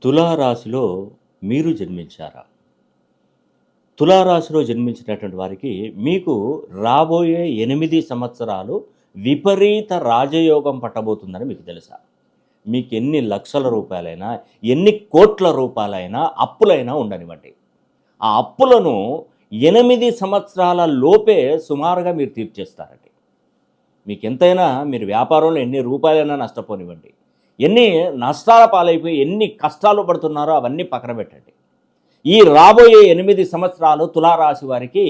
తులారాశిలో మీరు జన్మించారా? తులారాశిలో జన్మించినటువంటి వారికి మీకు రాబోయే 8 సంవత్సరాలు విపరీత రాజయోగం పట్టబోతుందని మీకు తెలుసా? మీకు ఎన్ని లక్షల రూపాయలైనా, ఎన్ని కోట్ల రూపాయలైనా, అప్పులైనా ఉండనివ్వండి. ఆ అప్పులను 8 సంవత్సరాల లోపే సుమారుగా మీరు తీర్చేస్తారండి. మీకు ఎంతైనా మీరు వ్యాపారంలో ఎన్ని రూపాయలైనా నష్టపోనివ్వండి, ఎన్ని నష్టాల పాలైపోయి ఎన్ని కష్టాలు పడుతున్నారో అవన్నీ పక్కన పెట్టండి. ఈ రాబోయే 8 సంవత్సరాలు తులారాశి వారికి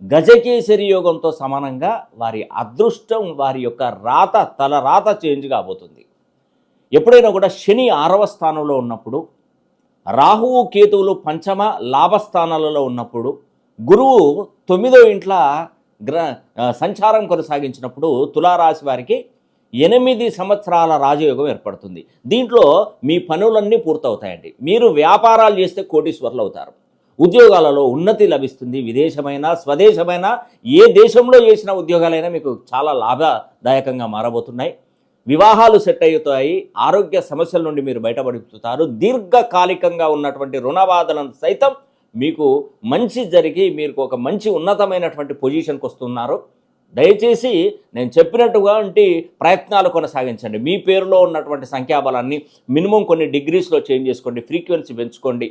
గజకేసరి యోగంతో సమానంగా వారి అదృష్టం, వారి యొక్క రాత, తల రాత చేంజ్ కాబోతుంది. ఎప్పుడైనా కూడా శని 6వ స్థానంలో ఉన్నప్పుడు, రాహువు కేతువులు పంచమ లాభస్థానాలలో ఉన్నప్పుడు, గురువు 9వ ఇంట్ల సంచారం కొనసాగించినప్పుడు తులారాశి వారికి 8 సంవత్సరాల రాజయోగం ఏర్పడుతుంది. దీంట్లో మీ పనులన్నీ పూర్తవుతాయండి. మీరు వ్యాపారాలు చేస్తే కోటీశ్వర్లు అవుతారు. ఉద్యోగాలలో ఉన్నతి లభిస్తుంది. విదేశమైనా స్వదేశమైనా ఏ దేశంలో చేసిన ఉద్యోగాలైనా మీకు చాలా లాభదాయకంగా మారబోతున్నాయి. వివాహాలు సెట్ అవుతాయి. ఆరోగ్య సమస్యల నుండి మీరు బయటపడుతారు. దీర్ఘకాలికంగా ఉన్నటువంటి రుణబాధలను సైతం మీకు మంచి జరిగి మీరు ఒక మంచి ఉన్నతమైనటువంటి పొజిషన్కి వస్తున్నారు. దయచేసి నేను చెప్పినట్టుగా ప్రయత్నాలు కొనసాగించండి. మీ పేరులో ఉన్నటువంటి సంఖ్యాబలాన్ని మినిమం కొన్ని డిగ్రీస్లో చేంజ్ చేసుకోండి, ఫ్రీక్వెన్సీ పెంచుకోండి.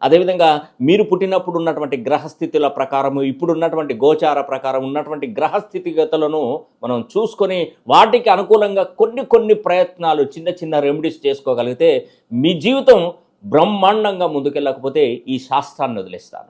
అదేవిధంగా మీరు పుట్టినప్పుడు ఉన్నటువంటి గ్రహస్థితుల ప్రకారము, ఇప్పుడు ఉన్నటువంటి గోచార ప్రకారం ఉన్నటువంటి గ్రహస్థితిగతులను మనం చూసుకొని వాటికి అనుకూలంగా కొన్ని ప్రయత్నాలు, చిన్న చిన్న రెమెడీస్ చేసుకోగలిగితే మీ జీవితం బ్రహ్మాండంగా ముందుకెళ్ళకపోతే ఈ శాస్త్రాన్ని వదిలేస్తాను.